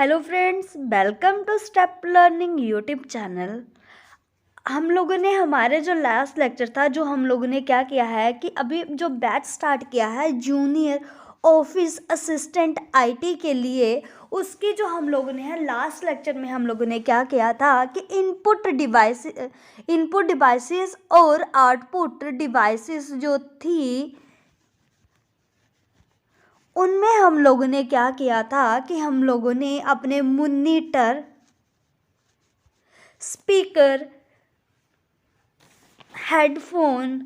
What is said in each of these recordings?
Hello friends, welcome to Step Learning YouTube channel. हम लोगों ने हमारे जो लास्ट लेक्चर था, जो हम लोगों ने क्या किया है कि अभी जो बैच स्टार्ट किया है जूनियर ऑफिस असिस्टेंट आईटी के लिए, उसकी जो हम लोगों ने है लास्ट लेक्चर में हम लोगों ने क्या किया था कि इनपुट डिवाइसेस और आउटपुट डिवाइसेस जो थी, उनमें हम लोगों ने क्या किया था कि हम लोगों ने अपने मॉनिटर, स्पीकर, हेडफोन,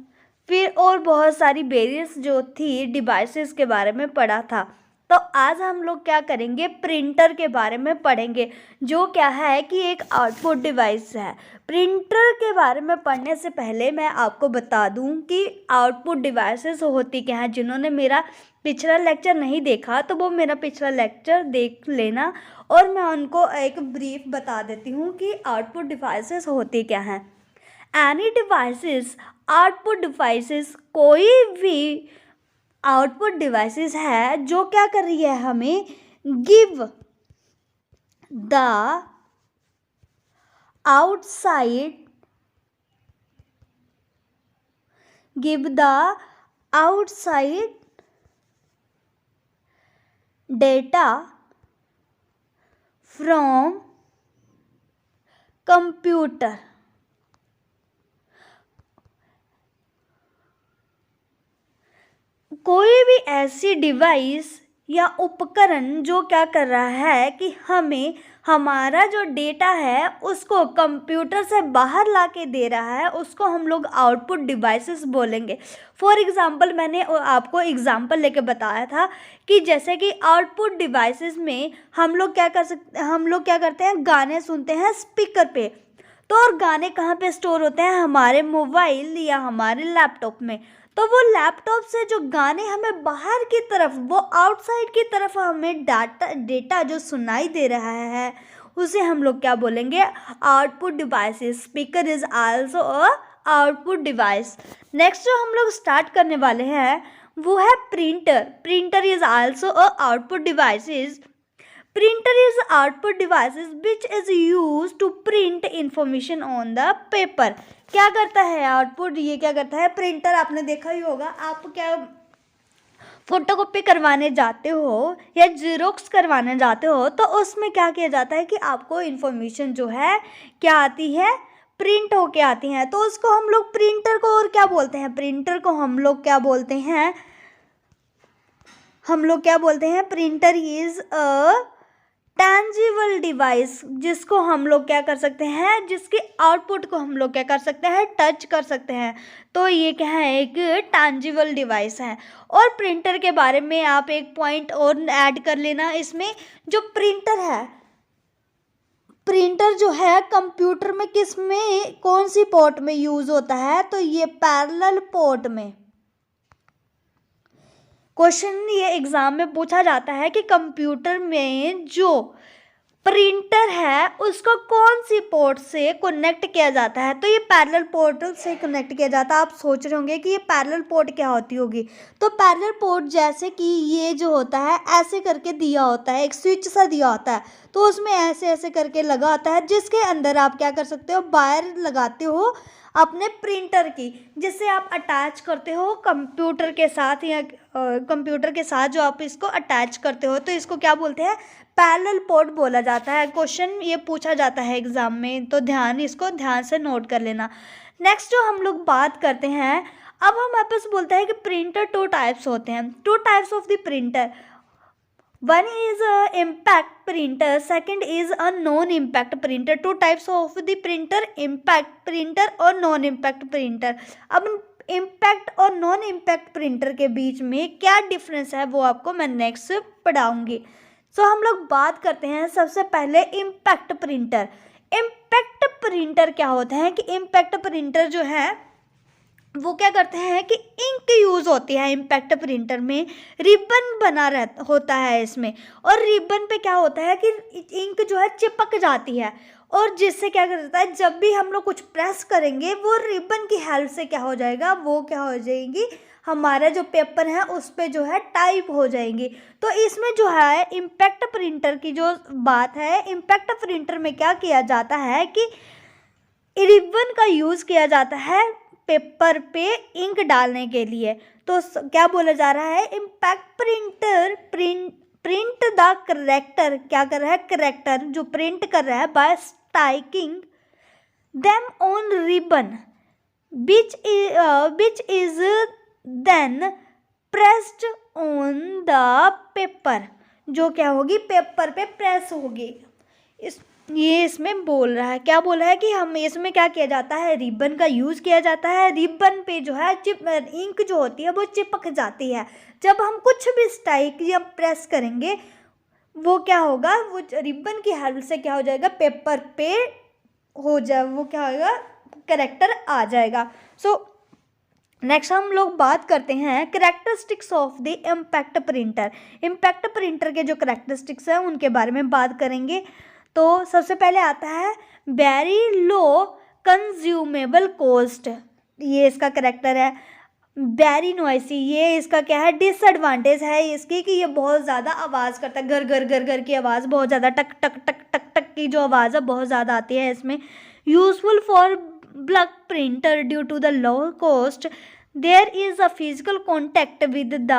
फिर और बहुत सारी वेरियस जो थी डिवाइसेस के बारे में पढ़ा था। तो आज हम लोग क्या करेंगे, प्रिंटर के बारे में पढ़ेंगे, जो क्या है कि एक आउटपुट डिवाइस है। प्रिंटर के बारे में पढ़ने से पहले मैं आपको बता दूं कि आउटपुट डिवाइसेस होती क्या है। जिन्होंने मेरा पिछला लेक्चर नहीं देखा तो वो मेरा पिछला लेक्चर देख लेना, और मैं उनको एक ब्रीफ बता देती हूँ कि आउटपुट डिवाइसेस होती क्या हैं। एनी डिवाइसेस, आउटपुट डिवाइसेस, कोई भी आउटपुट डिवाइसेस है जो क्या कर रही है, हमें give the outside data from computer. कोई भी ऐसी डिवाइस या उपकरण जो क्या कर रहा है कि हमें हमारा जो डेटा है उसको कंप्यूटर से बाहर ला के दे रहा है, उसको हम लोग आउटपुट डिवाइसेस बोलेंगे। फॉर एग्जांपल, मैंने आपको एग्जांपल लेके बताया था कि जैसे कि आउटपुट डिवाइसेस में हम लोग क्या करते हैं, गाने सुनते हैं स्पीकर पे। तो और गाने कहाँ पे स्टोर होते हैं, हमारे मोबाइल या हमारे लैपटॉप में। तो वो लैपटॉप से जो गाने हमें बाहर की तरफ, वो आउटसाइड की तरफ हमें डेटा जो सुनाई दे रहा है, उसे हम लोग क्या बोलेंगे, output devices. Speaker is also a output device. Next जो हम लोग स्टार्ट करने वाले हैं वो है printer. Printer is also a output devices. Printer is output devices which is used to print information on the paper। क्या करता है आउटपुट, ये क्या करता है प्रिंटर, आपने देखा ही होगा। आप क्या फोटोकॉपी करवाने जाते हो या जीरोक्स करवाने जाते हो, तो उसमें क्या किया जाता है कि आपको इन्फॉर्मेशन जो है क्या आती है, प्रिंट होके आती हैं। तो उसको हम लोग प्रिंटर को और क्या बोलते हैं, प्रिंटर को हम लोग क्या बोलते हैं, printer is a tangible device, जिसको हम लोग क्या कर सकते हैं, जिसके आउटपुट को हम लोग क्या कर सकते हैं, टच कर सकते हैं। तो ये क्या है, एक टैंजिबल डिवाइस है। और प्रिंटर के बारे में आप एक पॉइंट और ऐड कर लेना, इसमें जो प्रिंटर है, प्रिंटर जो है कंप्यूटर में किस में, कौन सी पोर्ट में यूज होता है, तो ये पैरेलल पोर्ट में। क्वेश्चन ये एग्जाम में पूछा जाता है कि कंप्यूटर में जो प्रिंटर है उसको कौन सी पोर्ट से कनेक्ट किया जाता है, तो ये पैरेलल पोर्ट से कनेक्ट किया जाता है। आप सोच रहे होंगे कि ये पैरेलल पोर्ट क्या होती होगी। तो पैरेलल पोर्ट जैसे कि ये जो होता है ऐसे करके दिया होता है, एक स्विच सा दिया होता है, तो उसमें ऐसे ऐसे करके लगा होता है, जिसके अंदर आप क्या कर सकते हो, वायर लगाते हो अपने प्रिंटर की, जिससे आप अटैच करते हो कंप्यूटर के साथ, या कंप्यूटर के साथ जो आप इसको अटैच करते हो, तो इसको क्या बोलते हैं, पैरेलल पोर्ट बोला जाता है। क्वेश्चन ये पूछा जाता है एग्जाम में, तो इसको ध्यान से नोट कर लेना। नेक्स्ट जो हम लोग बात करते हैं, अब हम आपस बोलते हैं कि प्रिंटर टू टाइप्स होते हैं। To types of the printer, one is a impact printer, second is a non impact printer। two types of the printer, impact printer और non impact printer। अब इम्पैक्ट और नॉन इम्पैक्ट प्रिंटर के बीच में क्या difference है वो आपको मैं नेक्स्ट पढ़ाऊंगी। सो हम लोग बात करते हैं सबसे पहले इम्पैक्ट प्रिंटर। इम्पैक्ट प्रिंटर क्या होता है कि इम्पैक्ट प्रिंटर जो है वो क्या करते हैं कि इंक यूज़ होती है इम्पैक्ट प्रिंटर में, रिबन बना होता है इसमें, और रिबन पे क्या होता है कि इंक जो है चिपक जाती है, और जिससे क्या करता है, जब भी हम लोग कुछ प्रेस करेंगे वो रिबन की हेल्प से क्या हो जाएगा, वो क्या हो जाएगी, हमारा जो पेपर है उस पे जो है टाइप हो जाएंगी। तो इसमें जो है इम्पैक्ट प्रिंटर की जो बात है, इम्पैक्ट प्रिंटर में क्या किया जाता है कि रिबन का यूज़ किया जाता है पेपर पे इंक डालने के लिए। तो क्या बोला जा रहा है, impact printer print the character, क्या कर रहा है, करेक्टर जो प्रिंट कर रहा है by striking them on ribbon which is then pressed on the paper, जो क्या होगी, पेपर पे प्रेस होगी। ये इसमें बोल रहा है, क्या बोल रहा है कि हम इसमें क्या किया जाता है, रिबन का यूज़ किया जाता है। रिबन पे जो है इंक जो होती है वो चिपक जाती है। जब हम कुछ भी स्ट्राइक या प्रेस करेंगे वो क्या होगा, वो रिबन की हेल्प से क्या हो जाएगा, पेपर पे हो जाए, वो क्या होगा, करेक्टर आ जाएगा। सो नेक्स्ट हम लोग बात करते हैं characteristics of the impact printer. Impact printer के जो करेक्टरिस्टिक्स हैं उनके बारे में बात करेंगे। तो सबसे पहले आता है वेरी लो कंज्यूमेबल कॉस्ट, ये इसका करेक्टर है। वेरी नॉइसी, ये इसका क्या है, डिसएडवांटेज है इसकी कि ये बहुत ज़्यादा आवाज़ करता है, घर घर घर घर की आवाज़ बहुत ज़्यादा, टक टक टक टक टक की जो आवाज़ है बहुत ज़्यादा आती है इसमें। Useful for block printer due to the low cost there is a physical contact with the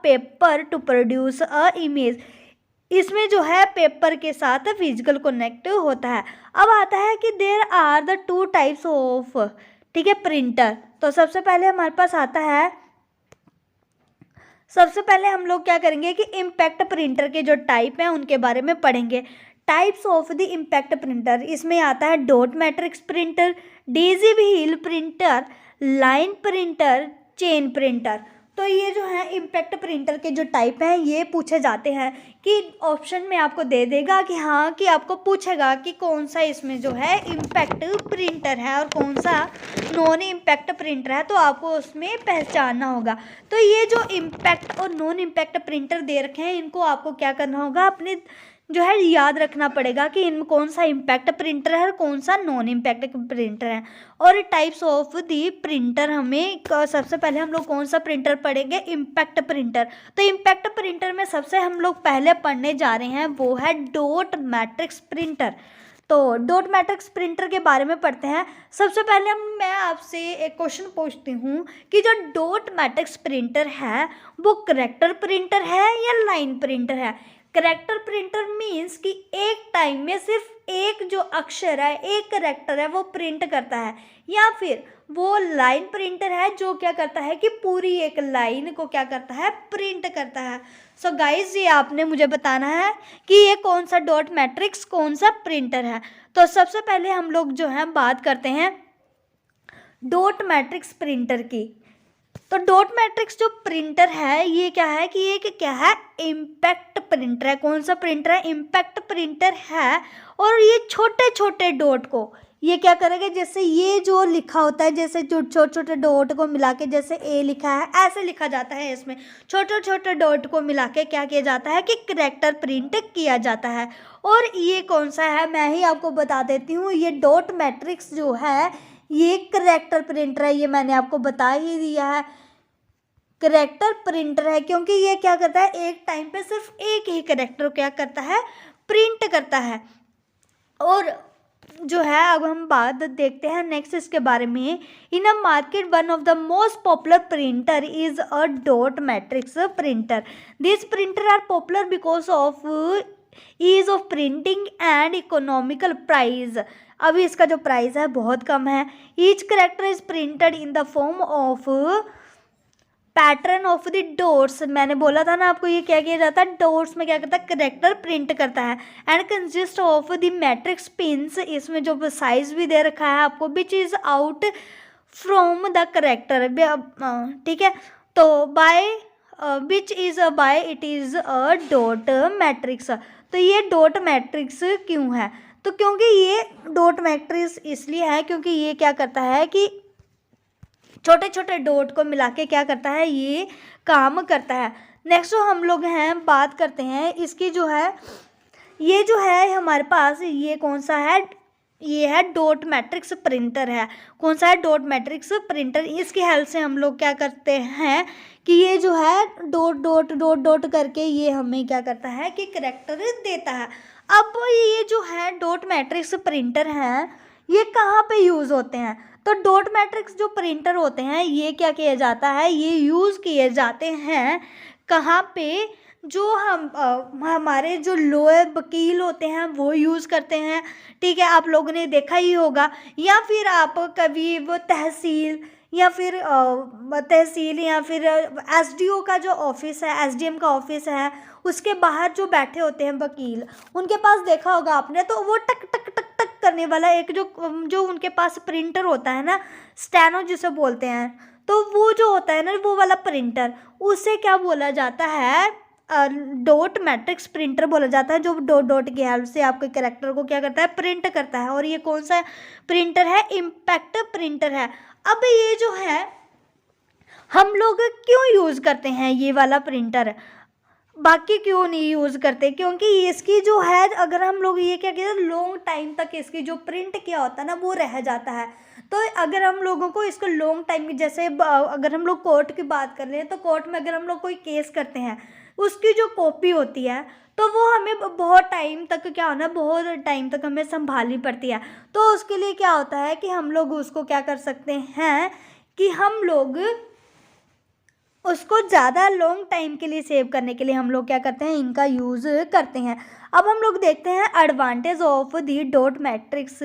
paper to produce a image, इसमें जो है पेपर के साथ फिजिकल कनेक्ट होता है। अब आता है कि there are the two types of, ठीक है, प्रिंटर। तो सबसे पहले हमारे पास आता है, सबसे पहले हम लोग क्या करेंगे कि इम्पैक्ट प्रिंटर के जो टाइप हैं उनके बारे में पढ़ेंगे। Types of the impact printer, इसमें आता है dot matrix printer, Daisy wheel printer, line printer, chain printer. तो ये जो है इम्पैक्ट प्रिंटर के जो टाइप हैं ये पूछे जाते हैं कि ऑप्शन में आपको दे देगा कि हाँ, कि आपको पूछेगा कि कौन सा इसमें जो है इम्पैक्ट प्रिंटर है और कौन सा नॉन इम्पैक्ट प्रिंटर है, तो आपको उसमें पहचानना होगा। तो ये जो इम्पैक्ट और नॉन इम्पैक्ट प्रिंटर दे रखे हैं इनको आपको क्या करना होगा, अपने जो है याद रखना पड़ेगा कि इनमें कौन सा इम्पैक्ट प्रिंटर है और कौन सा नॉन इम्पैक्ट प्रिंटर है। और टाइप्स ऑफ दी प्रिंटर, हमें सबसे पहले हम लोग कौन सा प्रिंटर पढ़ेंगे, इम्पैक्ट प्रिंटर। तो इम्पैक्ट प्रिंटर में सबसे हम लोग पहले पढ़ने जा रहे हैं वो है डॉट मैट्रिक्स प्रिंटर। तो डॉट मैट्रिक्स प्रिंटर के बारे में पढ़ते हैं। सबसे पहले मैं आपसे एक क्वेश्चन पूछती हूँ कि जो डॉट मैट्रिक्स प्रिंटर है वो करेक्टर प्रिंटर है या लाइन प्रिंटर है। करेक्टर प्रिंटर मीन्स कि एक टाइम में सिर्फ एक जो अक्षर है, एक करेक्टर है वो प्रिंट करता है, या फिर वो लाइन प्रिंटर है जो क्या करता है कि पूरी एक लाइन को क्या करता है, प्रिंट करता है। सो गाइज ये आपने मुझे बताना है कि ये कौन सा डॉट मैट्रिक्स कौन सा प्रिंटर है। तो सबसे पहले हम लोग जो है बात करते हैं डॉट मैट्रिक्स प्रिंटर की। तो डॉट मैट्रिक्स जो प्रिंटर है ये क्या है कि ये क्या है, इम्पैक्ट प्रिंटर है। कौन सा प्रिंटर है, इम्पैक्ट प्रिंटर है। और ये छोटे छोटे डॉट को ये क्या करेगा, जैसे ये जो लिखा होता है, जैसे जो छोटे छोटे डॉट को मिला के जैसे ए लिखा है ऐसे लिखा जाता है, इसमें छोटे छोटे डॉट को मिला के क्या किया जाता है कि करेक्टर प्रिंट किया जाता है। और ये कौन सा है मैं ही आपको बता देती हूँ, ये डॉट मैट्रिक्स जो है ये करेक्टर प्रिंटर है, ये मैंने आपको बता ही दिया है, करेक्टर प्रिंटर है। क्योंकि ये क्या करता है, एक टाइम पे सिर्फ एक ही करेक्टर क्या करता है, प्रिंट करता है। और जो है अब हम बात देखते हैं नेक्स्ट इसके बारे में। In a market one of the most popular printer is a dot matrix printer. This printer are popular because of ease of printing and economical price. अभी इसका जो प्राइस है बहुत कम है। Each character is printed in the form of pattern of the dots. मैंने बोला था ना आपको, ये क्या किया जाता है, डॉट्स में क्या करता है, करेक्टर प्रिंट करता है। And consist of the matrix pins, इसमें जो साइज भी दे रखा है आपको, which is out from the character, ठीक है। तो by which is by it is a dot matrix. तो ये डॉट मैट्रिक्स क्यों है, तो क्योंकि ये डॉट मैट्रिक्स इसलिए है क्योंकि ये क्या करता है कि छोटे छोटे डॉट को मिला के क्या करता है, ये काम करता है। नेक्स्ट जो हम लोग हैं बात करते हैं इसकी जो है, ये जो है हमारे पास ये कौन सा है, ये है डॉट मैट्रिक्स प्रिंटर है। कौन सा है? Dot matrix printer. इसकी हेल्प से हम लोग क्या करते हैं कि ये जो है डॉट डॉट डॉट डॉट करके ये हमें क्या करता है कि करैक्टर देता है। अब ये जो है डॉट मैट्रिक्स प्रिंटर है, ये कहाँ पे यूज़ होते हैं? तो डॉट मैट्रिक्स जो प्रिंटर होते हैं ये क्या किया जाता है, ये यूज़ किए जाते हैं कहाँ पे? जो हमारे जो लोअर वकील होते हैं वो यूज़ करते हैं, ठीक है, आप लोगों ने देखा ही होगा। या फिर आप कभी वो तहसील या फिर एसडीओ का जो ऑफिस है, एसडीएम का ऑफिस है, उसके बाहर जो बैठे होते हैं वकील, उनके पास देखा होगा आपने, तो वो टक टक टक टक करने वाला एक जो उनके पास प्रिंटर होता है ना, स्टेनो जिसे बोलते हैं, तो वो जो होता है ना वो वाला प्रिंटर, उसे क्या बोला जाता है? डॉट मैट्रिक्स प्रिंटर बोला जाता है, जो डॉट डॉट की हेल्प से आपके कैरेक्टर को क्या करता है? प्रिंट करता है। और ये कौन सा प्रिंटर है? इम्पैक्ट प्रिंटर है। अब ये जो है हम लोग क्यों यूज़ करते हैं ये वाला प्रिंटर, बाकी क्यों नहीं यूज़ करते? क्योंकि इसकी जो है, अगर हम लोग ये क्या कहते हैं, लॉन्ग टाइम तक इसकी जो प्रिंट किया होता है ना वो रह जाता है। तो अगर हम लोगों को इसको लॉन्ग टाइम, जैसे अगर हम लोग कोर्ट की बात कर लें, तो कोर्ट में अगर हम लोग कोई केस करते हैं, उसकी जो कॉपी होती है तो वो हमें बहुत टाइम तक क्या होना, बहुत टाइम तक हमें संभालनी पड़ती है। तो उसके लिए क्या होता है कि हम लोग उसको क्या कर सकते हैं कि हम लोग उसको ज़्यादा लॉन्ग टाइम के लिए सेव करने के लिए हम लोग क्या करते हैं, इनका यूज़ करते हैं। अब हम लोग देखते हैं advantage of the dot matrix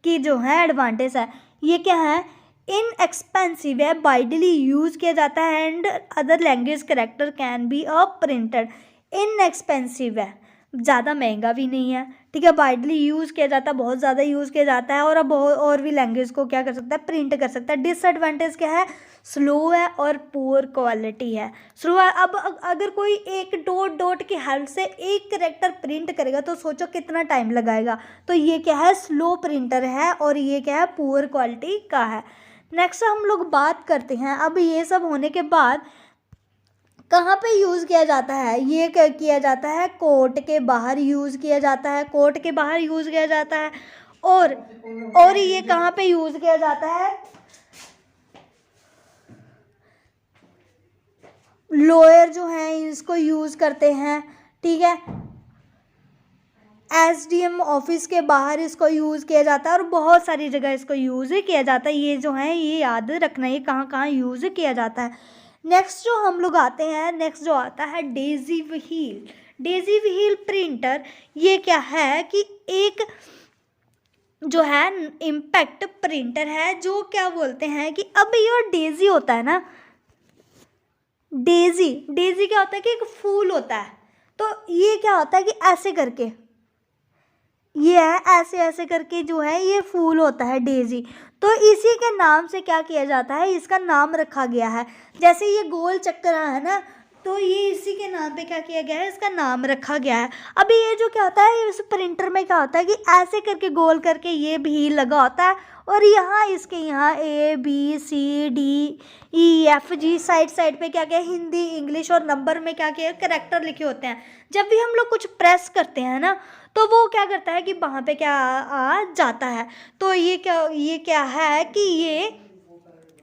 की जो है एडवांटेज है, ये क्या है? इनएक्सपेंसिव है, वाइडली यूज़ किया जाता है, and other language character can be a printed. Inexpensive है, ज़्यादा महंगा भी नहीं है, ठीक है, वाइडली यूज़ किया जाता है, बहुत ज़्यादा यूज़ किया जाता है, और अब और भी लैंग्वेज को क्या कर सकता है? प्रिंट कर सकता है। डिसएडवांटेज क्या है? स्लो है और पुअर क्वालिटी है, स्लो है। अब अगर कोई एक डॉट डॉट की हेल्प से एक करेक्टर प्रिंट करेगा तो सोचो कितना टाइम लगाएगा। तो ये क्या है? स्लो प्रिंटर है, और ये क्या है? पुअर क्वालिटी का है। नेक्स्ट हम लोग बात करते हैं, अब ये सब होने के बाद कहाँ पे यूज़ किया जाता है? ये किया जाता है कोर्ट के बाहर यूज़ किया जाता है, कोर्ट के बाहर यूज़ किया जाता है। और ये कहाँ पे यूज़ किया जाता है? लॉयर जो हैं इसको यूज़ करते हैं, ठीक है, एसडीएम ऑफिस के बाहर इसको यूज़ किया जाता है, और बहुत सारी जगह इसको यूज़ किया जाता है। ये जो है ये याद रखना, ये कहाँ कहाँ यूज़ किया जाता है। नेक्स्ट जो हम लोग आते हैं, नेक्स्ट जो आता है Daisy wheel. Daisy wheel printer, ये क्या है कि एक जो है इम्पैक्ट प्रिंटर है, जो क्या बोलते हैं कि अब ये डेजी होता है ना, डेजी डेजी क्या होता है कि एक फूल होता है। तो ये क्या होता है कि ऐसे करके, ये है ऐसे ऐसे करके जो है ये फूल होता है डेजी। तो इसी के नाम से क्या किया जाता है, इसका नाम रखा गया है। जैसे ये गोल चक्कर है ना, तो ये इसी के नाम पे क्या किया गया है, इसका नाम रखा गया है। अभी ये जो क्या होता है, इस प्रिंटर में क्या होता है कि ऐसे करके गोल करके ये भी लगा होता है, और यहाँ इसके यहाँ ABCDEFG साइड पे क्या क्या हिंदी, इंग्लिश और नंबर में क्या क्या कैरेक्टर लिखे होते हैं। जब भी हम लोग कुछ प्रेस करते हैं ना, तो वो क्या करता है कि वहाँ पे क्या आ जाता है। तो ये क्या है कि ये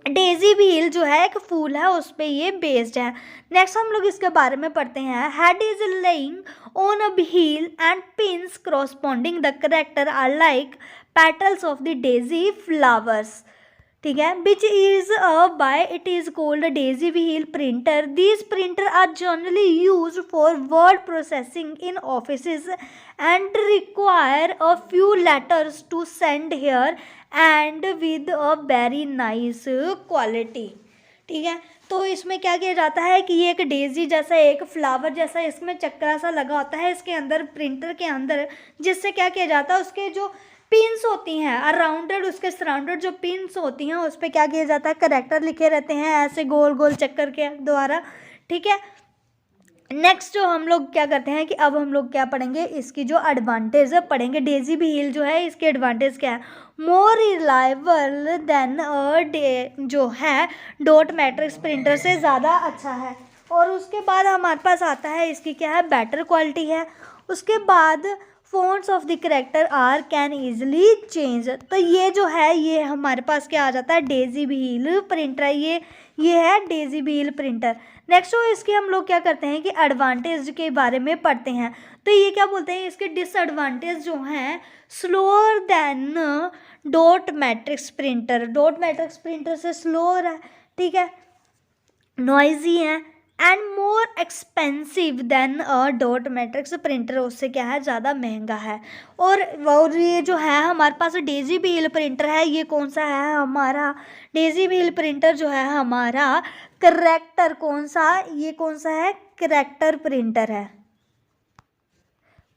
डेजी व्हील जो है एक फूल है, उस पे ये बेस्ड है। नेक्स्ट हम लोग इसके बारे में पढ़ते हैं। Head is lying on a wheel and pins corresponding the character are like petals of the daisy flowers, ठीक है, which is by it is called daisy wheel printer. These printer are generally use for word processing in offices and require a few letters to send here and with a very nice quality, ठीक है। तो इसमें क्या किया जाता है कि ये एक डेजी जैसा, एक फ्लावर जैसा इसमें चक्रा सा लगा होता है इसके अंदर, प्रिंटर के अंदर, जिससे क्या किया जाता है, उसके जो पिंस होती हैं अराउंडेड, उसके सराउंडेड जो पिंस होती हैं उस पर क्या किया जाता है, करेक्टर लिखे रहते हैं ऐसे गोल गोल चक्कर के द्वारा, ठीक है। नेक्स्ट जो हम लोग क्या करते हैं कि अब हम लोग क्या पढ़ेंगे, इसकी जो एडवांटेज पढ़ेंगे। डेजी व्हील जो है इसके एडवांटेज क्या है, मोर रिलायबल देन जो है डॉट मैट्रिक्स प्रिंटर से ज़्यादा अच्छा है। और उसके बाद हमारे पास आता है इसकी क्या है, बेटर क्वालिटी है। उसके बाद fonts of the character are can easily change। तो ये जो है ये हमारे पास क्या आ जाता है, डेजी व्हील प्रिंटर है, ये है डेजी व्हील प्रिंटर। नेक्स्ट तो इसके हम लोग क्या करते हैं कि एडवांटेज के बारे में पढ़ते हैं। तो ये क्या बोलते हैं, इसके डिसएडवांटेज जो हैं, slower then dot matrix printer, dot matrix printer से स्लोअर है, ठीक है, नॉइजी है, and more expensive than a dot matrix printer, उससे क्या है, ज़्यादा महंगा है। और ये जो है हमारे पास डेजी व्हील प्रिंटर है, ये कौन सा है हमारा, डेजी व्हील प्रिंटर जो है हमारा करैक्टर, कौन सा, ये कौन सा है, करैक्टर प्रिंटर है।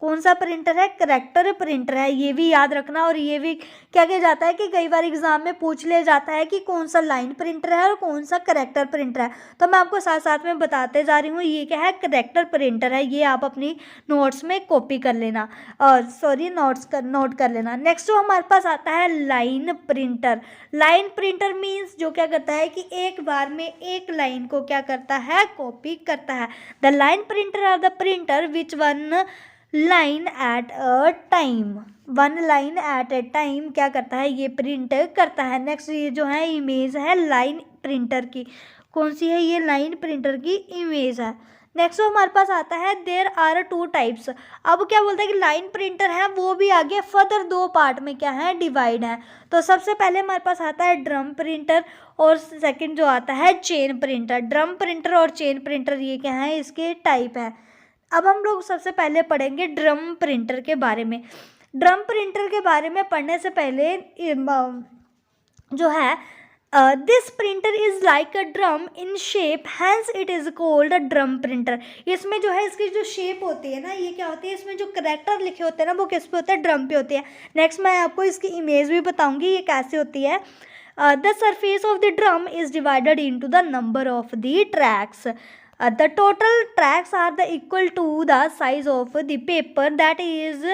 कौन सा प्रिंटर है, करैक्टर प्रिंटर है, ये भी याद रखना। और ये भी क्या किया जाता है कि कई बार एग्जाम में पूछ लिया जाता है कि कौन सा लाइन प्रिंटर है और कौन सा करैक्टर प्रिंटर है। तो मैं आपको साथ साथ में बताते जा रही हूँ, ये क्या है, करैक्टर प्रिंटर है, ये आप अपनी नोट्स में कॉपी कर लेना, सॉरी नोट कर लेना। नेक्स्ट जो हमारे पास आता है line printer. Line printer means जो क्या करता है कि एक बार में एक लाइन को क्या करता है, कॉपी करता है। The line printer are the printer which one line at a time, one line at a time क्या करता है, ये प्रिंट करता है। नेक्स्ट ये जो है इमेज है लाइन प्रिंटर की, कौन सी है, ये लाइन प्रिंटर की इमेज है। नेक्स्ट हमारे पास आता है देयर आर टू टाइप्स। अब क्या बोलता है कि लाइन प्रिंटर है वो भी आगे फर्दर दो पार्ट में क्या है, डिवाइड है। तो सबसे पहले हमारे पास आता है ड्रम प्रिंटर और सेकंड जो आता है चेन प्रिंटर। ड्रम प्रिंटर और चेन प्रिंटर ये क्या है, इसके टाइप है। अब हम लोग सबसे पहले पढ़ेंगे ड्रम प्रिंटर के बारे में। ड्रम प्रिंटर के बारे में पढ़ने से पहले जो है this printer is like a drum in shape, hence it is called a drum printer. इसमें जो है इसकी जो शेप होती है ना, ये क्या होती है, इसमें जो करैक्टर लिखे होते हैं ना वो किस पे होते हैं, ड्रम पे होते हैं। नेक्स्ट मैं आपको इसकी इमेज भी बताऊंगी ये कैसे होती है। The surface of the drum is divided into the number of the tracks. The total tracks are the equal to the size of the paper, that is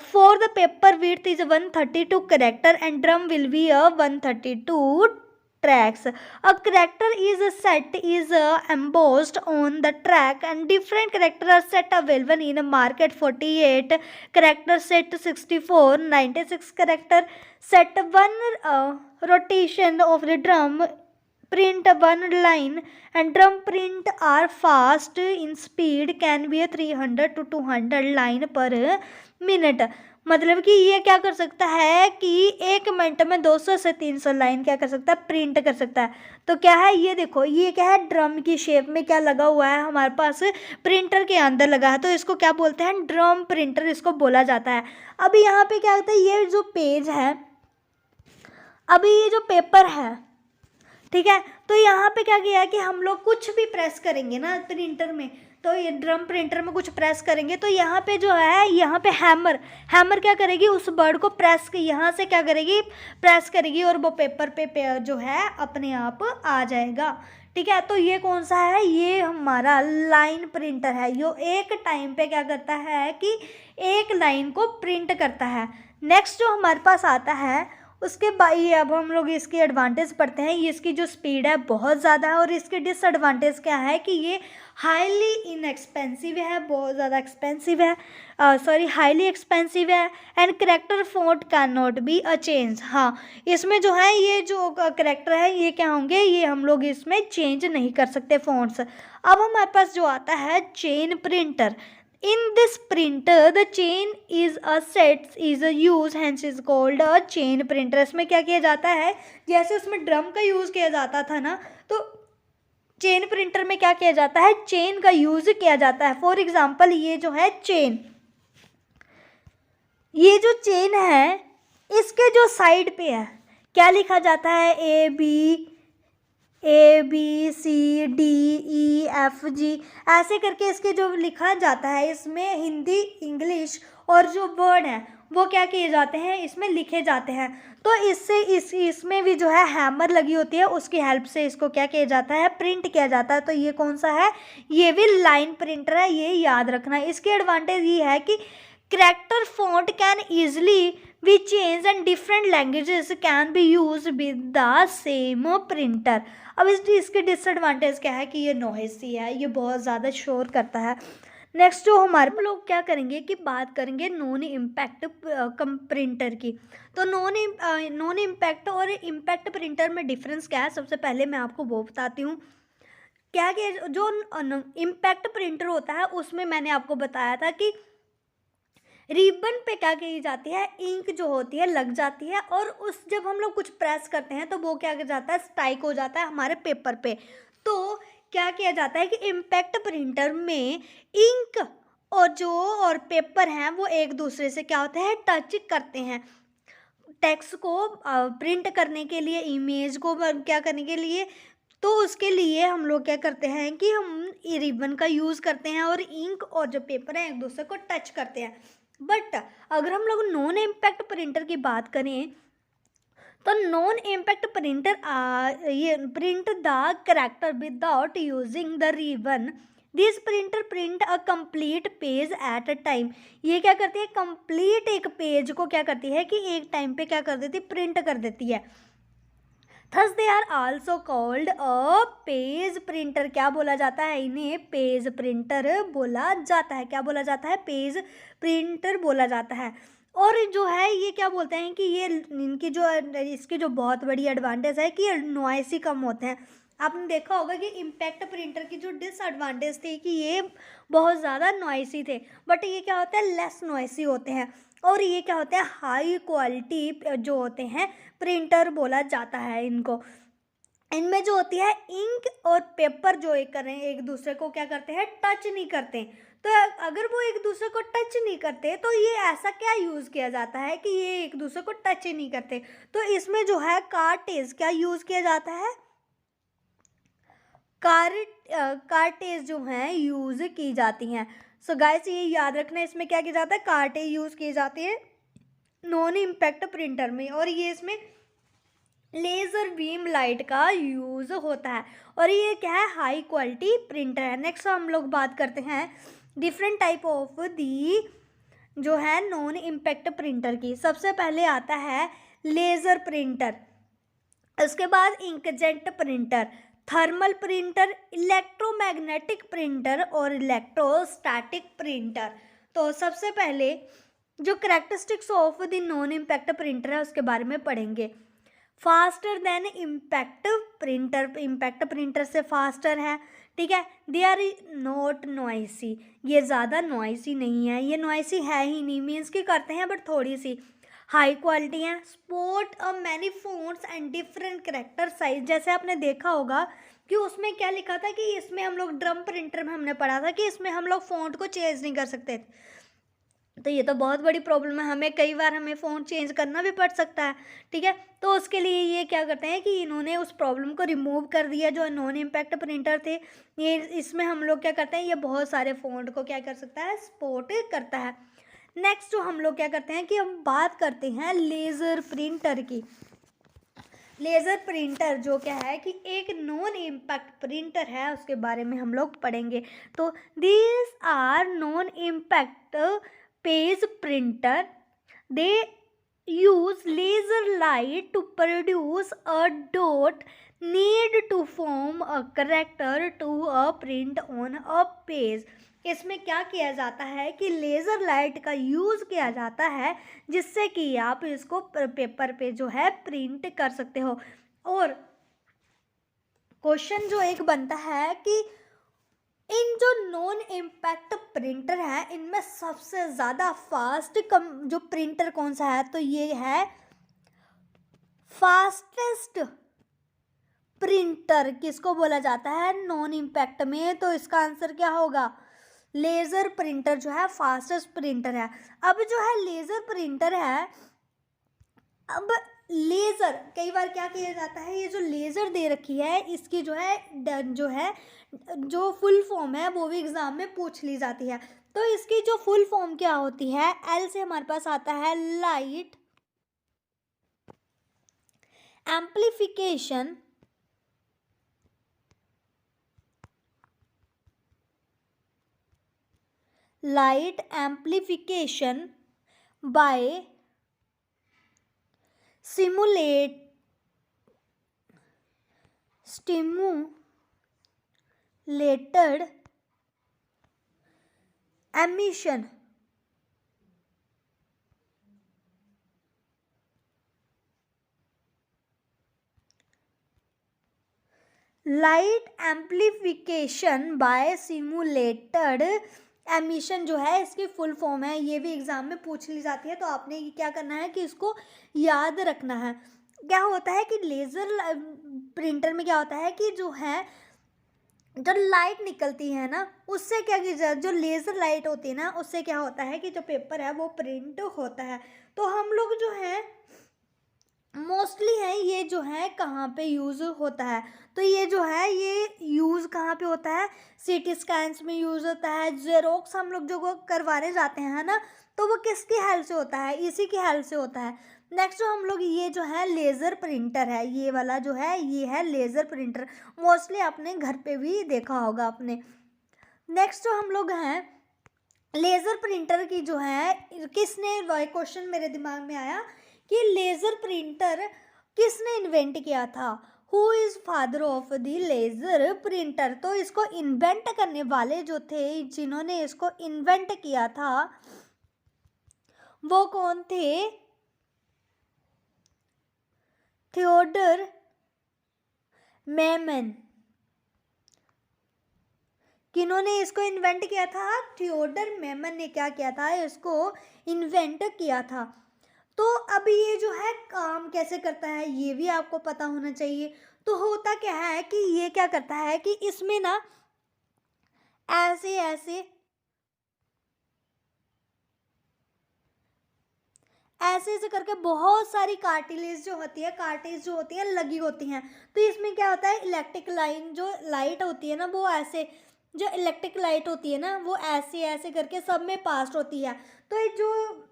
for the paper width is 132 character and drum will be a 132 tracks. A character is set is embossed on the track and different characters are set available in a market. 48 character set, 64, 96 character set. One rotation of the drum print one line and drum print are fast in speed, can be 300 to 200 line per minute। मतलब कि ये क्या कर सकता है कि एक minute में 200 से 300 लाइन क्या कर सकता है, प्रिंट कर सकता है। तो क्या है, ये देखो ये क्या है, ड्रम की शेप में क्या लगा हुआ है हमारे पास, प्रिंटर के अंदर लगा है, तो इसको क्या बोलते हैं, ड्रम प्रिंटर इसको बोला जाता है। अभी यहाँ पे क्या होता है, ये जो पेज है, अभी ये जो पेपर है, ठीक है, तो यहाँ पे क्या किया है कि हम लोग कुछ भी प्रेस करेंगे ना प्रिंटर में, तो ये ड्रम प्रिंटर में कुछ प्रेस करेंगे तो यहाँ पे जो है, यहाँ पे हैमर क्या करेगी, उस वर्ड को प्रेस यहाँ से क्या करेगी, प्रेस करेगी और वो पेपर पे जो है अपने आप आ जाएगा। ठीक है, तो ये कौन सा है, ये हमारा लाइन प्रिंटर है, जो एक टाइम पे क्या करता है कि एक लाइन को प्रिंट करता है। नेक्स्ट जो हमारे पास आता है उसके बाद ये अब हम लोग इसकी एडवांटेज पढ़ते हैं। ये इसकी जो स्पीड है बहुत ज़्यादा है, और इसके डिसएडवांटेज क्या है कि ये हाईली इनएक्सपेंसिव है, बहुत ज़्यादा एक्सपेंसिव है, हाईली एक्सपेंसिव है, and character font can not be a change. हाँ, इसमें जो है ये जो करेक्टर है ये क्या होंगे, ये हम लोग इसमें चेंज नहीं कर सकते फॉन्ट्स। अब हमारे पास जो आता है chain printer. In this printer, the chain is a set is a use, hence is called a chain printer। इसमें क्या किया जाता है, जैसे उसमें ड्रम का यूज़ किया जाता था ना, तो चेन प्रिंटर में क्या किया जाता है, चेन का यूज़ किया जाता है। फॉर एग्जांपल ये जो है चेन, ये जो चेन है इसके जो साइड पे है क्या लिखा जाता है, ABCDEFG ऐसे करके इसके जो लिखा जाता है, इसमें हिंदी इंग्लिश और जो वर्ड है वो क्या किए जाते हैं, इसमें लिखे जाते हैं। तो इससे इसमें भी जो है हैमर लगी होती है, उसकी हेल्प से इसको क्या किया जाता है, प्रिंट किया जाता है। तो ये कौन सा है, ये भी लाइन प्रिंटर है, ये याद रखना है। इसकी एडवांटेज ये है कि character font can easily B change and different languages can be use with the same printer. अब इसके डिसएडवांटेज क्या है कि ये नॉइसी है, ये बहुत ज़्यादा शोर करता है। नेक्स्ट जो हमारे हम लोग क्या करेंगे कि बात करेंगे नॉन इम्पैक्ट प्रिंटर की। तो नॉन इम्पैक्ट और इम्पैक्ट प्रिंटर में डिफरेंस क्या है, सबसे पहले मैं आपको वो बताती हूँ। क्या कि जो इम्पैक्ट प्रिंटर होता है उसमें मैंने आपको बताया था कि रिबन पे क्या की जाती है, इंक जो होती है लग जाती है, और उस जब हम लोग कुछ प्रेस करते हैं तो वो क्या कर जाता है, स्ट्राइक हो जाता है हमारे पेपर पे। तो क्या किया जाता है कि इम्पैक्ट प्रिंटर में इंक और पेपर हैं वो एक दूसरे से क्या होते हैं, टच करते हैं। टेक्स्ट को प्रिंट करने के लिए, इमेज को क्या करने के लिए, तो उसके लिए हम लोग क्या करते हैं कि हम रिबन का यूज़ करते हैं और इंक और जो पेपर है एक दूसरे को टच करते हैं। बट अगर हम लोग नॉन इम्पैक्ट प्रिंटर की बात करें तो नॉन इम्पैक्ट प्रिंटर ये print the character without using the ribbon. This printer print a complete page eight a time. ये क्या करती है, कंप्लीट एक पेज को क्या करती है कि एक टाइम पे क्या कर देती है, प्रिंट कर देती है। Thus they are also called a page printer. क्या बोला जाता है इन्हें, पेज प्रिंटर बोला जाता है। क्या बोला जाता है, पेज प्रिंटर बोला जाता है। और जो है ये क्या बोलते हैं कि ये इनकी जो इसकी जो बहुत बड़ी एडवांटेज है कि ये नॉइसी कम होते हैं। आपने देखा होगा कि इम्पैक्ट प्रिंटर की जो डिसएडवांटेज थी कि ये बहुत ज़्यादा नॉइसी थे, बट ये क्या होता है, लेस नॉइसी होते हैं। और ये क्या होते हैं, हाई क्वालिटी जो होते हैं प्रिंटर बोला जाता है इनको। इनमें जो होती है इंक और पेपर जो एक दूसरे को क्या करते हैं, टच नहीं करते। तो अगर वो एक दूसरे को टच नहीं करते तो ये ऐसा क्या यूज़ किया जाता है कि ये एक दूसरे को टच ही नहीं करते, तो इसमें जो है कार्टेज क्या यूज़ किया जाता है, कार्टेज जो हैं यूज़ की जाती हैं। सो गाइस ये याद रखना, इसमें क्या किया जाता है, कार्टेज यूज़ किए जाते हैं नॉन इम्पैक्ट प्रिंटर में। और ये इसमें लेज़र बीम लाइट का यूज़ होता है, और ये क्या है, हाई क्वालिटी प्रिंटर है। नेक्स्ट हम लोग बात करते हैं डिफरेंट टाइप ऑफ दी जो है नॉन इम्पैक्ट प्रिंटर की। सबसे पहले आता है लेज़र प्रिंटर, उसके बाद inkjet printer, thermal printer, electromagnetic printer और इलेक्ट्रोस्टैटिक प्रिंटर। तो सबसे पहले जो characteristics of the non impact printer है उसके बारे में पढ़ेंगे। Faster than impact printer, impact printer से फास्टर है, ठीक है। दे आर नॉट नॉइसी, ये ज़्यादा नॉइसी नहीं है, ये नॉइसी है ही नहीं, मीन्स कि करते हैं बट थोड़ी सी। हाई क्वालिटी है, sport a many fonts and different character size. जैसे आपने देखा होगा कि उसमें क्या लिखा था कि इसमें हम लोग ड्रम प्रिंटर में हमने पढ़ा था कि इसमें हम लोग फ़ॉन्ट को चेंज नहीं कर सकते। तो ये तो बहुत बड़ी प्रॉब्लम है, हमें कई बार हमें फ़ोन चेंज करना भी पड़ सकता है, ठीक है। तो उसके लिए ये क्या करते हैं कि इन्होंने उस प्रॉब्लम को रिमूव कर दिया। जो नॉन इम्पैक्ट प्रिंटर थे ये, इसमें हम लोग क्या करते हैं, ये बहुत सारे फ़ॉन्ट को क्या कर सकता है, सपोर्ट करता है। नेक्स्ट जो हम लोग क्या करते हैं कि हम बात करते हैं लेज़र प्रिंटर की। लेज़र प्रिंटर जो क्या है कि एक नॉन इम्पैक्ट प्रिंटर है, उसके बारे में हम लोग पढ़ेंगे। तो these are non impact page printer, they use laser light to produce a dot need to form a character to a print on a page। इसमें क्या किया जाता है कि लेज़र लाइट का यूज़ किया जाता है जिससे कि आप इसको पेपर पे जो है प्रिंट कर सकते हो। और क्वेश्चन जो एक बनता है कि इन जो नॉन इम्पैक्ट प्रिंटर है इनमें सबसे ज़्यादा फास्ट जो प्रिंटर कौन सा है, तो ये है फास्टेस्ट प्रिंटर। किसको बोला जाता है, नॉन इम्पैक्ट में, तो इसका आंसर क्या होगा, लेज़र प्रिंटर जो है फास्टेस्ट प्रिंटर है। अब जो है लेज़र प्रिंटर है, अब लेज़र कई बार क्या किया जाता है, ये जो लेज़र दे रखी है इसकी जो फुल फॉर्म है वो भी एग्ज़ाम में पूछ ली जाती है। तो इसकी जो फुल फॉर्म क्या होती है, एल से हमारे पास आता है light amplification, light amplification by stimulated emission, light amplification by simulated emission जो है इसकी फुल फॉर्म है। ये भी एग्जाम में पूछ ली जाती है, तो आपने क्या करना है कि इसको याद रखना है। क्या होता है कि लेज़र प्रिंटर में क्या होता है कि जो है जो लाइट निकलती है ना, उससे क्या की जो लेज़र लाइट होती है ना, उससे क्या होता है कि जो पेपर है वो प्रिंट होता है। तो हम लोग जो है मोस्टली है ये जो है कहाँ पे यूज़ होता है, तो ये जो है ये यूज़ कहाँ पे होता है, सीटी स्कैन्स में यूज़ होता है। जेरोक्स हम लोग जो करवाने जाते हैं ना, तो वो किसकी हेल्प से होता है, इसी की हेल्प से होता है। नेक्स्ट जो हम लोग ये जो है लेज़र प्रिंटर है, ये वाला जो है ये है लेज़र प्रिंटर, मोस्टली आपने घर पे भी देखा होगा आपने। नेक्स्ट जो हम लोग हैं लेज़र प्रिंटर की जो है किसने, क्वेश्चन मेरे दिमाग में आया कि लेज़र प्रिंटर किसने इन्वेंट किया था, who is father of the laser printer. तो इसको इन्वेंट करने वाले जो थे, जिन्होंने इसको इन्वेंट किया था, वो कौन थे, थियोडर मेमन। किन्होंने इसको इन्वेंट किया था, थियोडर मेमन ने क्या किया था, इसको इन्वेंट किया था। तो अब ये जो है काम कैसे करता है ये भी आपको पता होना चाहिए। तो होता क्या है कि ये क्या करता है कि इसमें ना ऐसे ऐसे ऐसे ऐसे करके बहुत सारी कार्टिलेज जो होती है, कार्टेज जो होती है लगी होती हैं। तो इसमें क्या होता है, इलेक्ट्रिक लाइन जो लाइट होती है ना, वो ऐसे जो इलेक्ट्रिक लाइट होती है ना, वो ऐसे ऐसे करके सब में पास होती है। तो ये जो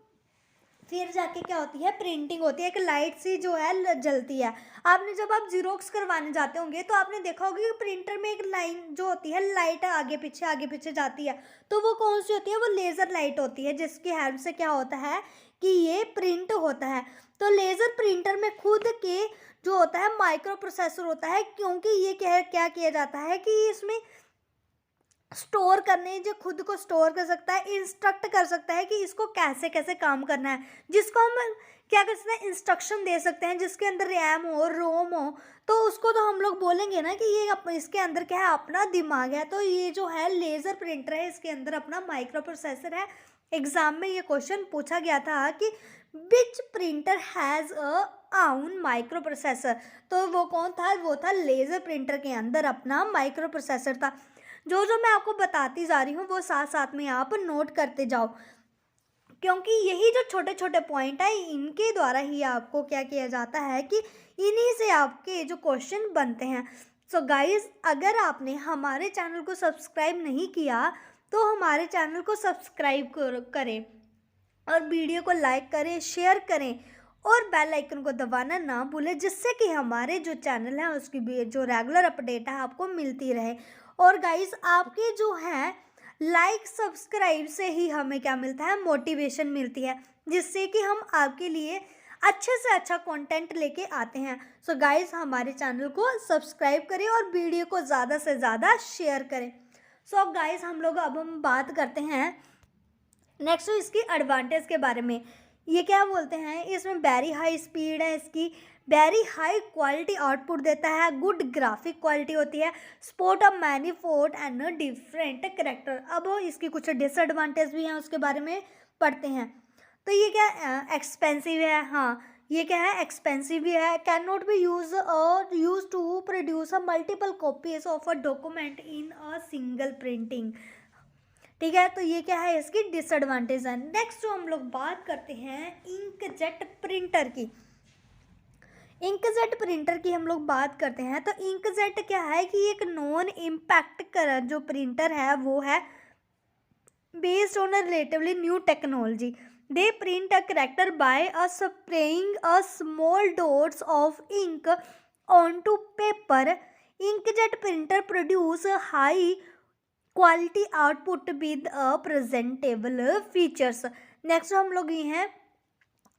फिर जाके क्या होती है, प्रिंटिंग होती है, एक लाइट सी जो है जलती है। आपने जब आप जीरोक्स करवाने जाते होंगे तो आपने देखा होगा कि प्रिंटर में एक लाइन जो होती है, लाइट आगे पीछे जाती है, तो वो कौन सी होती है, वो लेज़र लाइट होती है, जिसकी हेल्प से क्या होता है कि ये प्रिंट होता है। तो लेज़र प्रिंटर में खुद के जो होता है माइक्रो प्रोसेसर होता है, क्योंकि ये क्या किया जाता है कि इसमें स्टोर करने, जो खुद को स्टोर कर सकता है, इंस्ट्रक्ट कर सकता है कि इसको कैसे कैसे काम करना है, जिसको हम क्या कर सकते हैं, इंस्ट्रक्शन दे सकते हैं, जिसके अंदर रैम हो, रोम हो, तो उसको तो हम लोग बोलेंगे ना कि ये इसके अंदर क्या है, अपना दिमाग है। तो ये जो है लेज़र प्रिंटर है, इसके अंदर अपना माइक्रो प्रोसेसर है। एग्जाम में ये क्वेश्चन पूछा गया था कि विच printer has a own micro processor. तो वो कौन था, वो था लेज़र प्रिंटर के अंदर अपना माइक्रो प्रोसेसर था। जो मैं आपको बताती जा रही हूँ वो साथ साथ में आप नोट करते जाओ, क्योंकि यही जो छोटे छोटे पॉइंट है इनके द्वारा ही आपको क्या किया जाता है कि इन्हीं से आपके जो क्वेश्चन बनते हैं। सो गाइस, अगर आपने हमारे चैनल को सब्सक्राइब नहीं किया तो हमारे चैनल को सब्सक्राइब करें और वीडियो को लाइक करें, शेयर करें और बेल आइकन को दबाना ना भूलें, जिससे कि हमारे जो चैनल है उसकी जो रेगुलर अपडेट है आपको मिलती रहे। और गाइस, आपके जो है लाइक सब्सक्राइब से ही हमें क्या मिलता है, मोटिवेशन मिलती है, जिससे कि हम आपके लिए अच्छे से अच्छा कंटेंट लेके आते हैं। सो गाइस, हमारे चैनल को सब्सक्राइब करें और वीडियो को ज़्यादा से ज़्यादा शेयर करें। सो गाइस, अब हम बात करते हैं नेक्स्ट इसकी एडवांटेज के बारे में। ये क्या बोलते हैं, इसमें वेरी हाई स्पीड है, इसकी वेरी हाई क्वालिटी आउटपुट देता है, गुड ग्राफिक क्वालिटी होती है, support of many fort and different character. अब इसकी कुछ डिसएडवांटेज भी हैं, उसके बारे में पढ़ते हैं। तो ये क्या एक्सपेंसिव है, हाँ ये क्या है, एक्सपेंसिव भी है, can not be use to produce a multiple copies of a document in a single printing. ठीक है, तो ये क्या है, इसकी डिसएडवांटेज है। नेक्स्ट जो हम लोग बात करते हैं इंकजेट प्रिंटर की। इंकजेट प्रिंटर की हम लोग बात करते हैं, तो इंकजेट क्या है कि एक नॉन इम्पैक्ट कर जो प्रिंटर है वो है based on a relatively new technology. They print a character by a spraying a small dots of ink on to paper. Inkjet printer produce high quality output with a presentable features. Next हम लोग ये हैं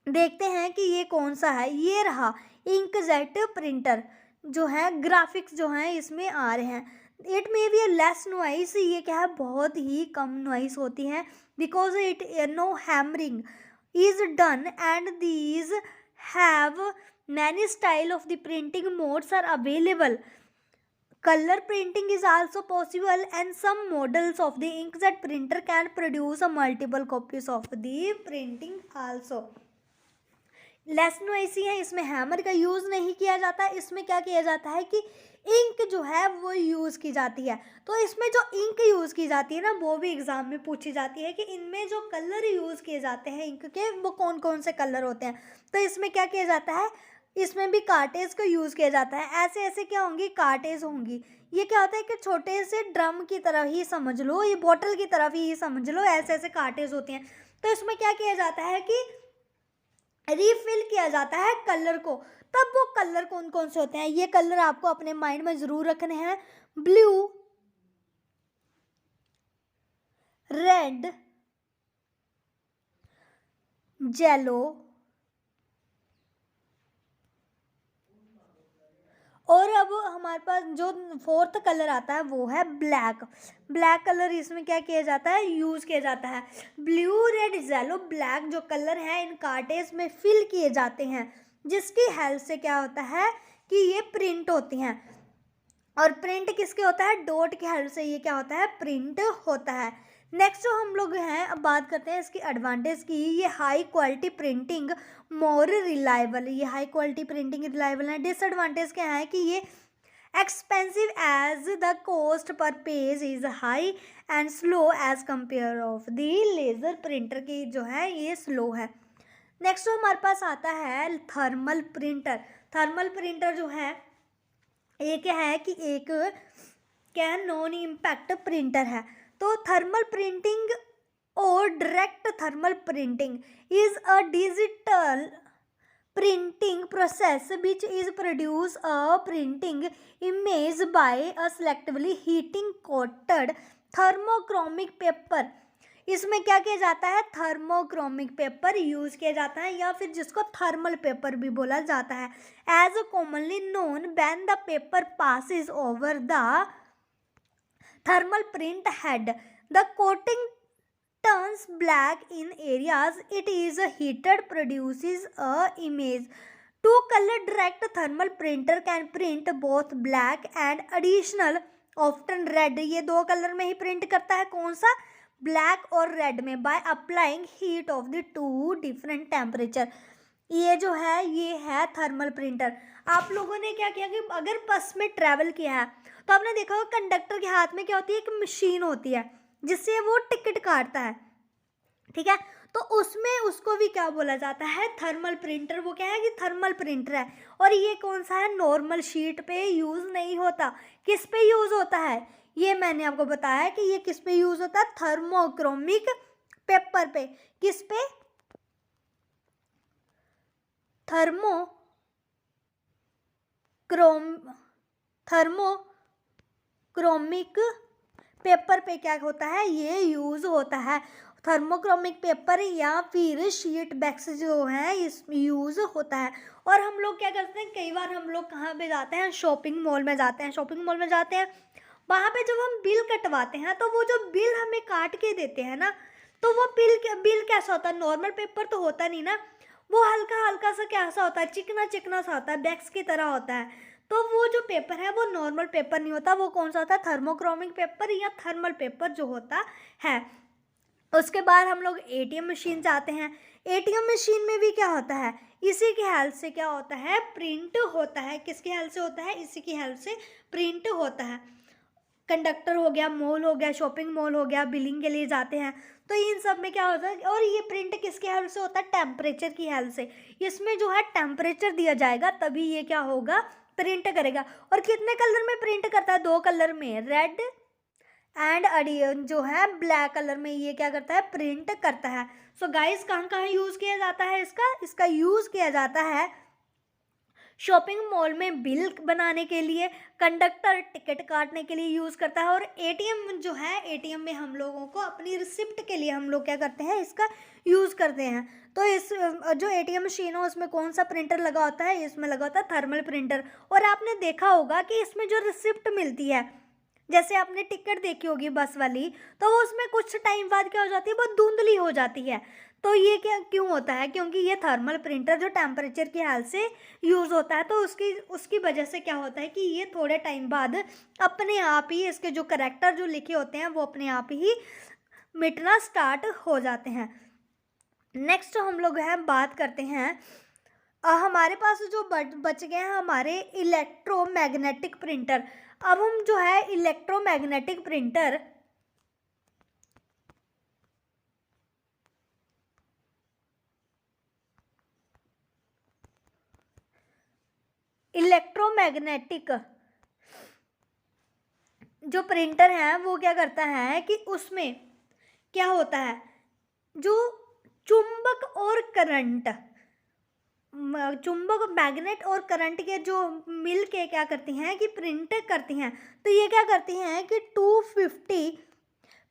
देखते हैं कि ये कौन सा है, ये रहा इंकजेट प्रिंटर जो है, ग्राफिक्स जो हैं इसमें आ रहे हैं। It may be less noise, ये क्या है बहुत ही कम नॉइस होती है, because it no hammering is done and these have many style of the printing modes are available. Color printing is also possible and some models of the inkjet printer can produce a multiple copies of the printing also. Less noisy है, इसमें hammer का use नहीं किया जाता. इसमें क्या किया जाता है कि इंक जो है वो यूज़ की जाती है. तो इसमें जो इंक यूज़ की जाती है ना वो भी एग्जाम में पूछी जाती है कि इनमें जो कलर यूज़ किए जाते हैं इंक के वो कौन कौन से कलर होते हैं. तो इसमें क्या किया जाता है, इसमें भी कार्टेज को यूज़ किया जाता है. ऐसे ऐसे क्या होंगी, कार्टेज होंगी. ये क्या होता है कि छोटे से ड्रम की तरह ही समझ लो, ये बॉटल की तरफ ही समझ लो, ऐसे ऐसे कार्टेज होती हैं. तो इसमें क्या किया जाता है कि रिफिल किया जाता है कलर को. तब वो कलर कौन कौन से होते हैं, ये कलर आपको अपने माइंड में ज़रूर रखने हैं. ब्लू, रेड, येलो और अब हमारे पास जो फोर्थ कलर आता है वो है ब्लैक. ब्लैक कलर इसमें क्या किया जाता है, यूज़ किया जाता है. ब्लू, रेड, येलो, ब्लैक जो कलर हैं इन कार्टेज में फिल किए जाते हैं, जिसकी हेल्प से क्या होता है कि ये प्रिंट होती हैं. और प्रिंट किसके होता है, डॉट की हेल्प से ये क्या होता है, प्रिंट होता है. नेक्स्ट जो हम लोग हैं अब बात करते हैं इसकी एडवांटेज की. ये high quality printing more reliable, ये हाई क्वालिटी प्रिंटिंग रिलायबल है. डिसएडवांटेज क्या है कि ये expensive as the cost per page is high and slow as compare of the laser printer की जो है ये स्लो है. नेक्स्ट जो हमारे पास आता है थर्मल प्रिंटर. थर्मल प्रिंटर जो है ये क्या है कि एक क्या है, नॉन इम्पैक्ट प्रिंटर है. तो थर्मल प्रिंटिंग और direct thermal printing is a digital printing process which is produce a printing image by a selectively heating coated thermochromic paper. इसमें क्या किया जाता है, थर्मोक्रोमिक पेपर यूज़ किया जाता है या फिर जिसको थर्मल पेपर भी बोला जाता है. As commonly known when the paper passes over the thermal print head, the coating turns black in areas it is heated, produces a image. Two color direct thermal printer can print both black and additional often red. ये दो colour में ही print करता है, कौन सा, black और red में, by applying heat of the two different temperature. ये जो है ये है थर्मल प्रिंटर. आप लोगों ने क्या किया कि अगर बस में ट्रैवल किया है तो आपने देखा होगा कंडक्टर के हाथ में क्या होती है, एक मशीन होती है जिससे वो टिकट काटता है, ठीक है. तो उसमें उसको भी क्या बोला जाता है, थर्मल प्रिंटर. वो क्या है कि थर्मल प्रिंटर है. और ये कौन सा है, नॉर्मल शीट पे यूज़ नहीं होता. किस पे यूज़ होता है, ये मैंने आपको बताया है कि ये किस पे यूज़ होता है, थर्मोक्रोमिक पेपर पे. किस पे, थर्मोक्रोमिक पेपर पे क्या होता है, ये यूज़ होता है. थर्मोक्रोमिक पेपर या फिर शीट बैग्स जो है इसमें यूज़ होता है. और हम लोग क्या करते हैं, कई बार हम लोग कहाँ पे जाते हैं, शॉपिंग मॉल में जाते हैं. शॉपिंग मॉल में जाते हैं, वहाँ पे जब हम बिल कटवाते हैं तो वो जो बिल हमें काट के देते हैं ना, तो वो बिल कैसा होता है, नॉर्मल पेपर तो होता नहीं ना, वो हल्का हल्का सा कैसा होता है, चिकना चिकना सा होता है, बैग्स की तरह होता है. तो वो जो पेपर है वो नॉर्मल पेपर नहीं होता, वो कौन सा होता है, थर्मोक्रोमिक पेपर या थर्मल पेपर जो होता है. उसके बाद हम लोग एटीएम मशीन जाते हैं. एटीएम मशीन में भी क्या होता है, इसी की हेल्प से क्या होता है, प्रिंट होता है. किसकी हेल्प से होता है, इसी की हेल्प से प्रिंट होता है. कंडक्टर हो गया, मॉल हो गया, शॉपिंग मॉल हो गया, बिलिंग के लिए जाते हैं, तो इन सब में क्या होता है. और ये प्रिंट किसकी हेल्प से होता है, टेम्परेचर की हेल्प से. इसमें जो है टेम्परेचर दिया जाएगा तभी ये क्या होगा, प्रिंट करेगा. और कितने कलर में प्रिंट करता है, दो कलर में, रेड एंड अडियन जो है ब्लैक कलर में ये क्या करता है, प्रिंट करता है. सो गाइस कहाँ कहाँ यूज़ किया जाता है इसका यूज़ किया जाता है शॉपिंग मॉल में बिल बनाने के लिए, कंडक्टर टिकट काटने के लिए यूज़ करता है. और एटीएम जो है, एटीएम में हम लोगों को अपनी रिसिप्ट के लिए हम लोग क्या करते हैं, इसका यूज़ करते हैं. तो इस जो एटीएम मशीन हो उसमें कौन सा प्रिंटर लगा होता है, इसमें लगा होता है थर्मल प्रिंटर. और आपने देखा होगा कि इसमें जो रिसिप्ट मिलती है, जैसे आपने टिकट देखी होगी बस वाली, तो वो उसमें कुछ टाइम बाद क्या हो जाती है, बहुत धुंधली हो जाती है। तो ये क्या क्यों होता है, क्योंकि ये थर्मल प्रिंटर जो टेम्परेचर के हाल से यूज़ होता है, तो उसकी वजह से क्या होता है कि ये थोड़े टाइम बाद अपने आप ही इसके जो करैक्टर जो लिखे होते हैं वो अपने आप ही मिटना स्टार्ट हो जाते हैं। नेक्स्ट हम लोग हैं बात करते हैं हमारे पास जो बच गए हैं हमारे इलेक्ट्रोमैग्नेटिक प्रिंटर। अब हम जो है इलेक्ट्रोमैग्नेटिक प्रिंटर इलेक्ट्रोमैग्नेटिक जो प्रिंटर है वो क्या करता है कि उसमें क्या होता है, जो चुंबक और करंट, चुंबक मैग्नेट और करंट के जो मिल के क्या करती हैं कि प्रिंट करती हैं। तो ये क्या करती हैं कि 250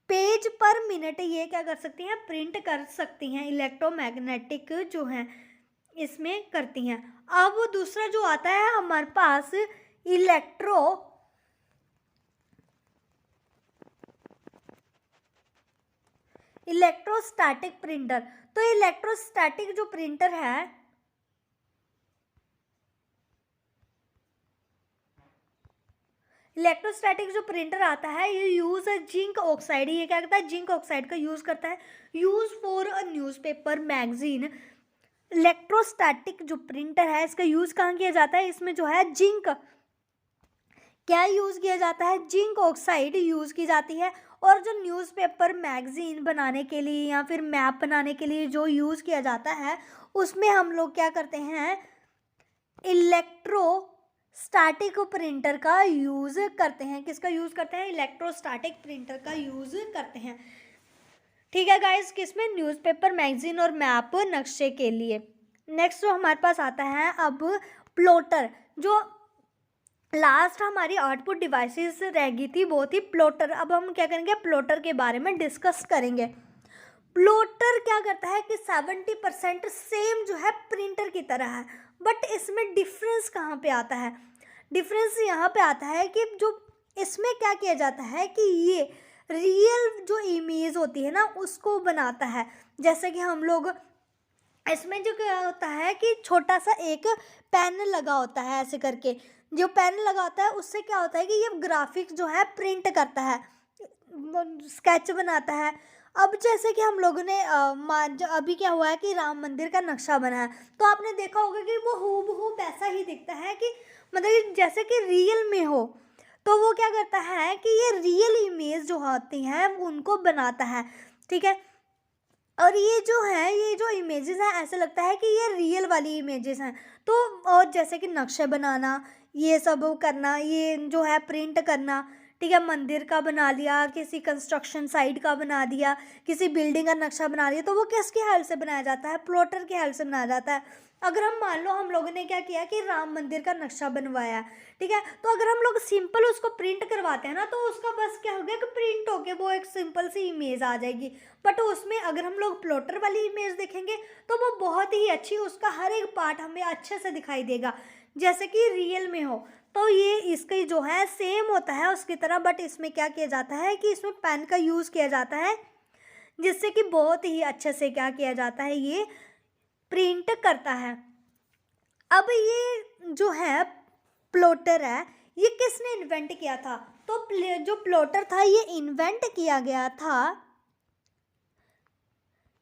पेज पर मिनट ये क्या कर सकती हैं, प्रिंट कर सकती हैं, इलेक्ट्रोमैग्नेटिक जो है इसमें करती हैं। अब दूसरा जो आता है हमारे पास इलेक्ट्रोस्टैटिक प्रिंटर। तो इलेक्ट्रोस्टैटिक जो प्रिंटर है, इलेक्ट्रोस्टैटिक जो प्रिंटर आता है ये यूज जिंक ऑक्साइड, ये क्या करता है, जिंक ऑक्साइड का यूज करता है, use for a newspaper magazine. Electrostatic जो प्रिंटर है इसका यूज कहाँ किया जाता है, इसमें जो है जिंक क्या यूज किया जाता है, जिंक ऑक्साइड यूज की जाती है। और जो न्यूज़पेपर मैगजीन बनाने के लिए या फिर मैप बनाने के लिए जो यूज किया जाता है उसमें हम लोग क्या करते हैं, इलेक्ट्रोस्टैटिक प्रिंटर का यूज करते हैं। किसका यूज करते हैं, इलेक्ट्रोस्टैटिक प्रिंटर का यूज करते हैं। ठीक है गाइस, किसमें, न्यूज़पेपर मैगजीन और मैप नक्शे के लिए। नेक्स्ट जो हमारे पास आता है अब प्लॉटर। जो लास्ट हमारी आउटपुट डिवाइसेस रह गई थी वो थी प्लॉटर। अब हम क्या करेंगे, प्लॉटर के बारे में डिस्कस करेंगे। प्लॉटर क्या करता है कि 70% सेम जो है प्रिंटर की तरह है, बट इसमें डिफरेंस कहाँ पे आता है, डिफरेंस यहाँ पे आता है कि जो इसमें क्या किया जाता है कि ये रियल जो इमेज होती है ना उसको बनाता है। जैसे कि हम लोग इसमें जो क्या होता है कि छोटा सा एक पेन लगा होता है, ऐसे करके जो पेन लगा होता है उससे क्या होता है कि ये ग्राफिक्स जो है प्रिंट करता है, स्केच बनाता है। अब जैसे कि हम लोगों ने अभी क्या हुआ है कि राम मंदिर का नक्शा बना है, तो आपने देखा होगा कि वो हूबहू वैसा ही दिखता है कि मतलब जैसे कि रियल में हो। तो वो क्या करता है कि ये रियल इमेज जो होती हैं उनको बनाता है, ठीक है। और ये जो है, ये जो इमेजेस हैं ऐसे लगता है कि ये रियल वाली इमेजेस हैं। तो और जैसे कि नक्शे बनाना, ये सब करना, ये जो है प्रिंट करना, ठीक है, मंदिर का बना लिया, किसी कंस्ट्रक्शन साइट का बना दिया, किसी बिल्डिंग का नक्शा बना लिया, तो वो किसकी हेल्प से बनाया जाता है, प्लॉटर की हेल्प से बनाया जाता है। अगर हम मान लो हम लोगों ने क्या किया कि राम मंदिर का नक्शा बनवाया, ठीक है, तो अगर हम लोग सिंपल उसको प्रिंट करवाते हैं ना तो उसका बस क्या हो गया कि प्रिंट होके वो एक सिंपल सी इमेज आ जाएगी। बट उसमें अगर हम लोग प्लॉटर वाली इमेज देखेंगे तो वो बहुत ही अच्छी, उसका हर एक पार्ट हमें अच्छे से दिखाई देगा जैसे कि रियल में हो। तो ये इसके जो है सेम होता है उसकी तरह, बट इसमें क्या किया जाता है कि इसमें पेन का यूज़ किया जाता है जिससे कि बहुत ही अच्छे से क्या किया जाता है, ये प्रिंट करता है। अब ये जो है प्लॉटर है ये किसने इन्वेंट किया था, तो जो प्लॉटर था ये इन्वेंट किया गया था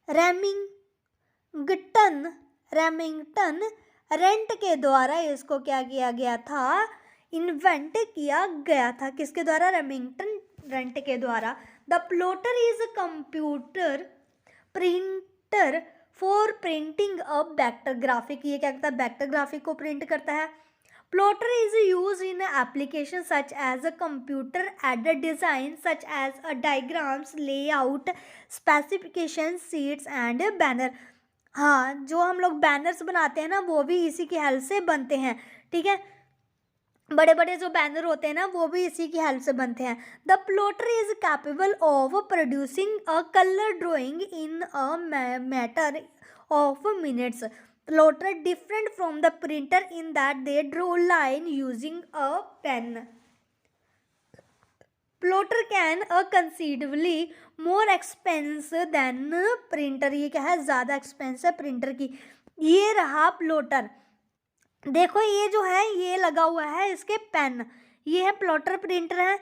रेमिंगटन रेंट के द्वारा। इसको क्या किया गया था, इन्वेंट किया गया था, किसके द्वारा, रेमिंगटन रेंट के द्वारा। The plotter is a computer printer for printing a vector graphic. ये क्या करता है, वेक्टर ग्राफिक को प्रिंट करता है। Plotter is used in applications such as a computer aided design such as a diagrams, layout, specifications, sheets and banner। हाँ, जो हम लोग बैनर्स बनाते हैं ना वो भी इसी की हेल्प से बनते हैं, ठीक है, बड़े बड़े जो बैनर होते हैं ना वो भी इसी की हेल्प से बनते हैं। The plotter is capable of producing a colour drawing in a matter of minutes. Plotter different from the printer in that they draw line using a pen। Plotter can considerably more expense than printer. ये क्या है, ज़्यादा expense है printer की। ये रहा plotter, देखो ये जो है ये लगा हुआ है इसके पेन, ये है प्लॉटर, प्रिंटर है,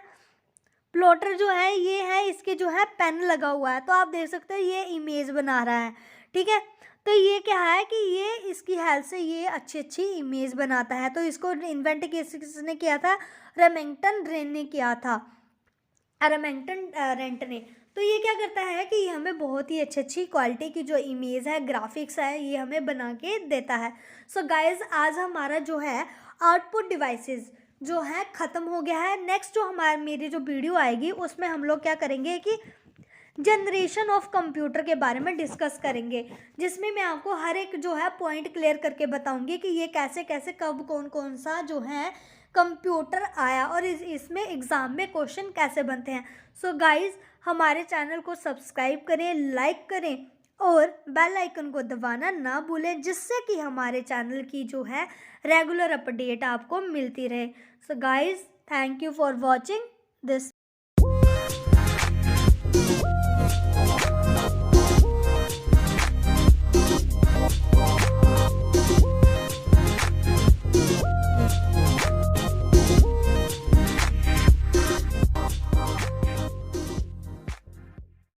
प्लॉटर जो है ये है इसके जो है पेन लगा हुआ है। तो आप देख सकते हो ये इमेज बना रहा है, ठीक है। तो ये क्या है कि ये इसकी हेल्प से ये अच्छी अच्छी इमेज बनाता है। तो इसको इन्वेंट किसने किया था, रेमिंगटन रेन ने किया था, रेमिंगटन रेंट ने। तो ये क्या करता है कि ये हमें बहुत ही अच्छी अच्छी क्वालिटी की जो इमेज है, ग्राफिक्स है, ये हमें बना के देता है। सो गाइज आज हमारा जो है आउटपुट डिवाइसेस जो है ख़त्म हो गया है। नेक्स्ट जो मेरी जो वीडियो आएगी उसमें हम लोग क्या करेंगे कि जनरेशन ऑफ कंप्यूटर के बारे में डिस्कस करेंगे, जिसमें मैं आपको हर एक जो है पॉइंट क्लियर करके बताऊंगी कि ये कैसे कैसे कब कौन कौन सा जो है कंप्यूटर आया और इसमें एग्ज़ाम में क्वेश्चन कैसे बनते हैं। सो गाइज हमारे चैनल को सब्सक्राइब करें, लाइक करें और बेल आइकन को दबाना ना भूलें, जिससे कि हमारे चैनल की जो है रेगुलर अपडेट आपको मिलती रहे। So guys thank you for watching this.